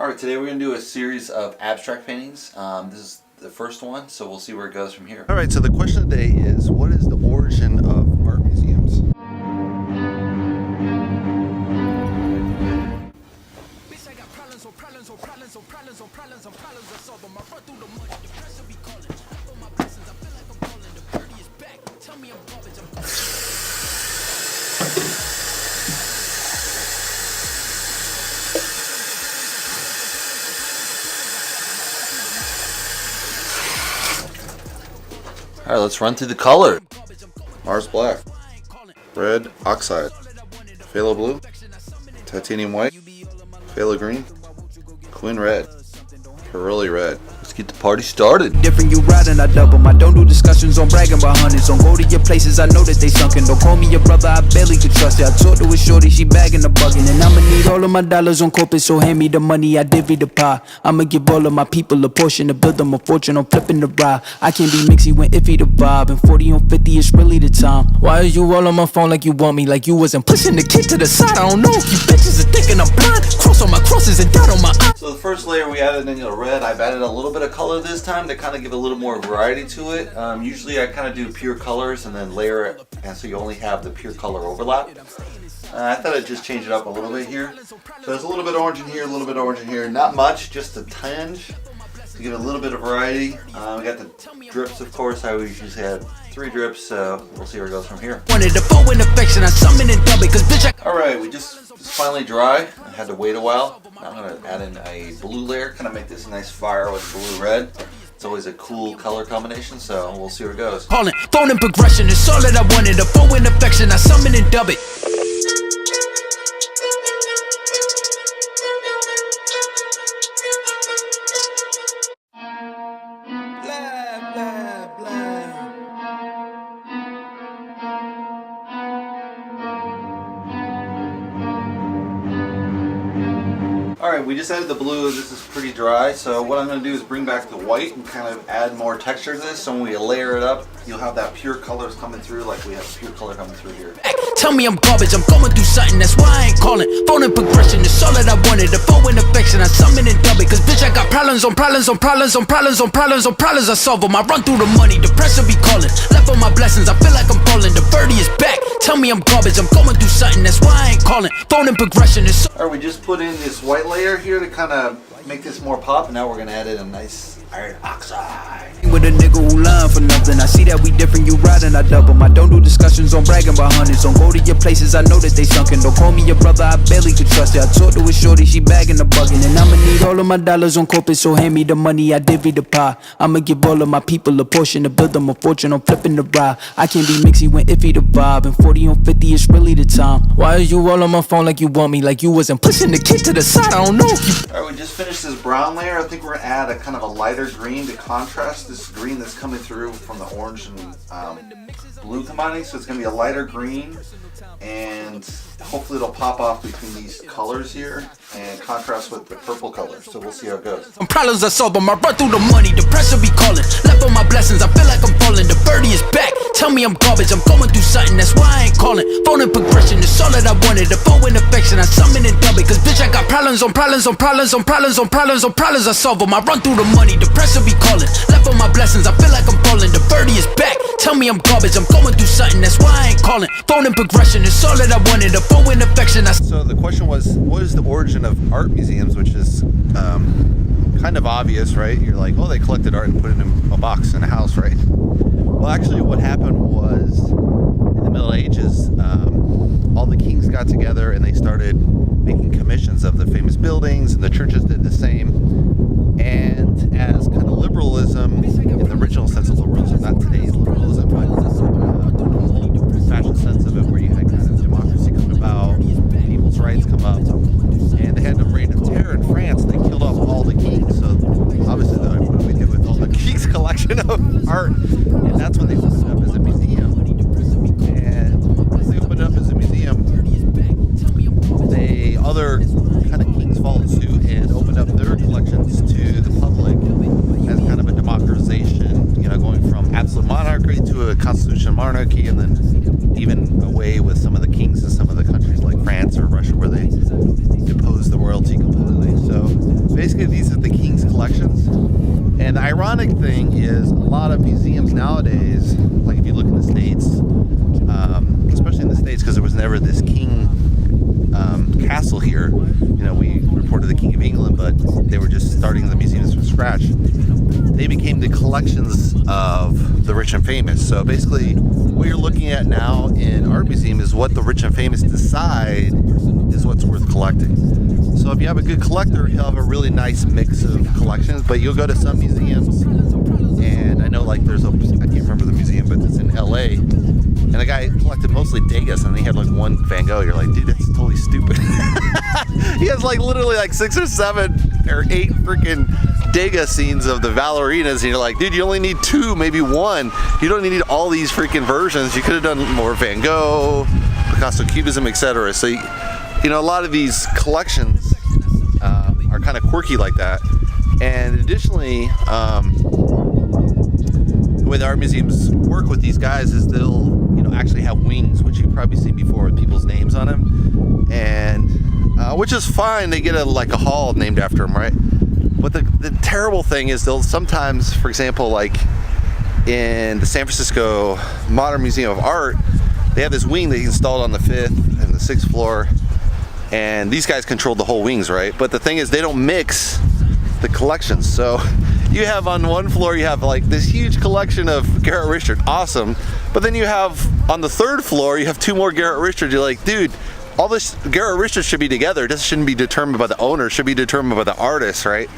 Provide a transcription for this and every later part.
Alright, today we're going to do a series of abstract paintings. This is the first one, so we'll see where it goes from here. Alright, so the question today is, what is the origin of art museums? Alright, let's run through the color. Mars black, red oxide, phthalo blue, titanium white, phthalo green, quin red, Caroli red. Let's get the party started. Different, you riding, I double. I don't do discussions on bragging about hundreds. Don't go to your places, I know that they sunken. Don't call me your brother, I barely could trust it. I talked to a shorty, she bagging the bugging. And I'ma need all of my dollars on corporate, so hand me the money, I divvy the pie. I'ma give all of my people a portion to build them a fortune on flipping the ride. I can't be mixy when iffy the vibe, and 40 on 50 is really the time. Why are you all on my phone like you want me, like you wasn't pushing the kid to the side? I don't know if you bitches are thinking I'm blind. Cross on my crosses and dot on my eyes. So the first layer we added in the red, I've added a little bit of color this time to kind of give a little more variety to it. Usually I kind of do pure colors and then layer it, and so you only have the pure color overlap. I thought I'd just change it up a little bit here. So there's a little bit of orange in here, a little bit of orange in here. Not much, just a tinge to give a little bit of variety. We got the drips, of course. I always usually have 3 drips, so we'll see where it goes from here. Alright, we just it's finally dry. I had to wait a while. Now I'm going to add in a blue layer, kind of make this a nice fire with blue-red. It's always a cool color combination, so we'll see where it goes. Calling, phone and progression is all that I wanted. A phone in affection, I summon and dub it. Alright, we just added the blue. This is pretty dry, so what I'm going to do is bring back the white and kind of add more texture to this, so when we layer it up, you'll have that pure colors coming through like we have pure color coming through here. Tell me I'm garbage, I'm going through something, that's why I ain't calling. Phone and progression is all that I wanted. A phone in affection, I summon and dub it. Cause bitch, I got problems on problems on problems on problems on problems on problems, I solve them. I run through the money, the pressure be calling. Left on my blessings, I feel like I'm falling. The birdie is back, tell me I'm garbage, I'm going through something, that's why I ain't calling. Phone and progression is Alright, we just put in this white layer here to kind of make this more pop, and now we're going to add in a nice iron oxide. with a nigga who lying for nothing. I see that we different, you riding, I double. I don't do discussions on bragging about hundreds. Don't go to your places, I know that they sunken. Don't call me your brother, I barely could trust it. I talked to a shorty, she bagging the bugging. And I'ma need all of my dollars on corporate, so hand me the money, I divvy the pie. I'ma give all of my people a portion to build them a fortune on flipping the ride. I can't be mixy when iffy the vibe, and 40 on 50 is really the time. Why are you all on my phone like you want me, like you wasn't pushing the kid to the side? I don't know if you... Alright, we just finished this brown layer. I think we're gonna add a kind of a lighter green to contrast this green that's coming through from the orange and blue combining. So it's gonna be a lighter green, and hopefully it'll pop off between these colors here and contrast with the purple color. So we'll see how it goes. Some problems I solve them, I run through the money, the pressure be calling. Left on my blessings, I feel like I'm falling. The birdie is back, tell me I'm garbage, I'm going through something, that's why I ain't calling. Phone and progression is all that I wanted. The phone in affection, I summon and dub it. Cause bitch, I got problems on problems on problems on problems on problems on problems, I solve them. I run through the money, the pressure be calling. Left on my blessings, I feel like I'm falling. The birdie is back, tell me I'm garbage, I'm going through something, that's why I ain't calling. Phone and progression is all that I wanted. The phone in affection, So the question was, what is the origin of art museums, which is kind of obvious, right? You're like, oh, they collected art and put it in a box in a house, right? Well, actually what happened was, in the Middle Ages, all the kings got together and they started making commissions of the famous buildings, and the churches did the same. And as kind of liberalism, in the original sense of liberalism, not today's liberalism, but the fashion sense of it, where you had kind of democracy come about, people's rights come up, and they had a reign of terror in France. They killed off all the kings. So obviously, what do we do with all the kings' collection of art? And that's when they opened it up as a museum. And once they opened it up as a museum, other kind of kings followed suit and opened up their collections to the public as kind of a democratization, you know, going from absolute monarchy to a constitutional monarchy, and then even away with some of the kings in some of the countries like France or Russia, where they deposed the royalty completely. So basically these are the King's collections. And the ironic thing is a lot of museums nowadays, like if you look in the States, especially in the States, because there was never this king castle here. You know, we reported the King of England, but they were just starting the museums from scratch. They became the collections of the rich and famous. So basically, what you're looking at now in art museum is what the rich and famous decide is what's worth collecting. So if you have a good collector, he'll have a really nice mix of collections. But you'll go to some museums, and I know like there's a, I can't remember the museum, but it's in LA. And the guy collected mostly Degas, and he had like one Van Gogh. You're like, dude, that's totally stupid. He has like literally like 6 or 7 or 8 freaking Degas scenes of the Ballerinas, and you're like, dude, you only need 2, maybe 1. You don't need all these freaking versions. You could have done more Van Gogh, Picasso Cubism, etc. So, you know, a lot of these collections are kind of quirky like that. And additionally, the way the art museums work with these guys is they'll, you know, actually have wings, which you've probably seen before with people's names on them, and which is fine. They get like a hall named after them, right? But the terrible thing is they'll sometimes, for example, like in the San Francisco Modern Museum of Art, they have this wing they installed on the 5th and the 6th floor, and these guys control the whole wings, right? But the thing is, they don't mix the collections. So you have on one floor, you have like this huge collection of Garrett Richard, awesome. But then you have on the 3rd floor, you have 2 more Garrett Richards. You're like, dude, all this Garrett Richards should be together. This shouldn't be determined by the owner, it should be determined by the artist, right?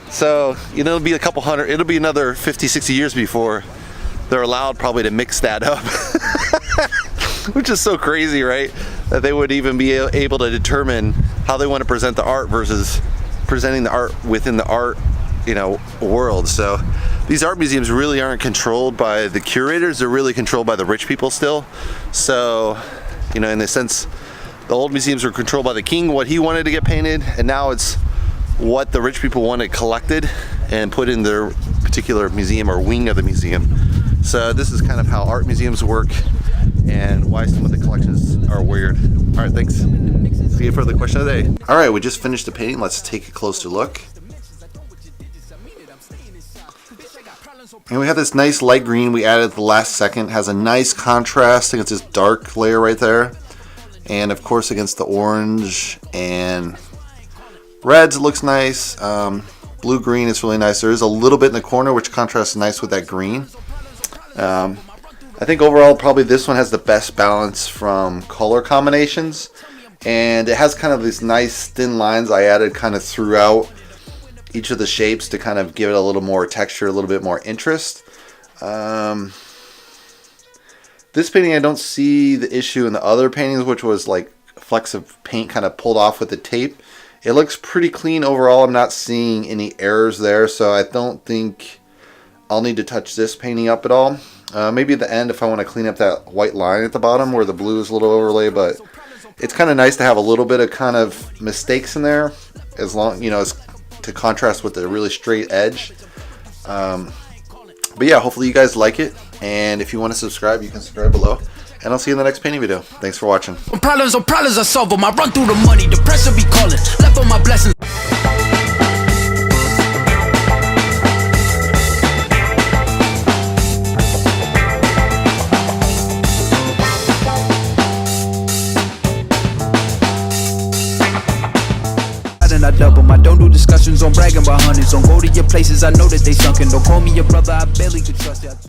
So, you know, it'll be a couple hundred, it'll be another 50, 60 years before they're allowed probably to mix that up. Which is so crazy, right? That they would even be able to determine how they want to present the art versus presenting the art within the art, you know, world. So these art museums really aren't controlled by the curators, they're really controlled by the rich people still. So, you know, in a sense, the old museums were controlled by the king, what he wanted to get painted, and now it's what the rich people wanted collected and put in their particular museum or wing of the museum. So this is kind of how art museums work and why some of the collections are weird. All right, thanks. See you for the question of the day. All right, we just finished the painting. Let's take a closer look. And we have this nice light green we added at the last second. Has a nice contrast against this dark layer right there. And of course against the orange and reds, it looks nice. Blue-green is really nice. There is a little bit in the corner which contrasts nice with that green. I think overall probably this one has the best balance from color combinations. And it has kind of these nice thin lines I added kind of throughout each of the shapes to kind of give it a little more texture, a little bit more interest. This painting I don't see the issue in the other paintings, which was like flecks of paint kind of pulled off with the tape. It looks pretty clean overall. I'm not seeing any errors there, so I don't think I'll need to touch this painting up at all. Maybe at the end if I want to clean up that white line at the bottom where the blue is a little overlay, but it's kind of nice to have a little bit of kind of mistakes in there, as long, you know, as to contrast with the really straight edge. But yeah, hopefully you guys like it, and if you want to subscribe, you can subscribe below, and I'll see you in the next painting video. Thanks for watching. Problems I solve them. I run through the money, the pressure be calling. Left on my blessings. I double my don't do discussions on bragging about hundreds. Don't go to your places, I know that they sunken. Don't call me your brother, I barely could trust you.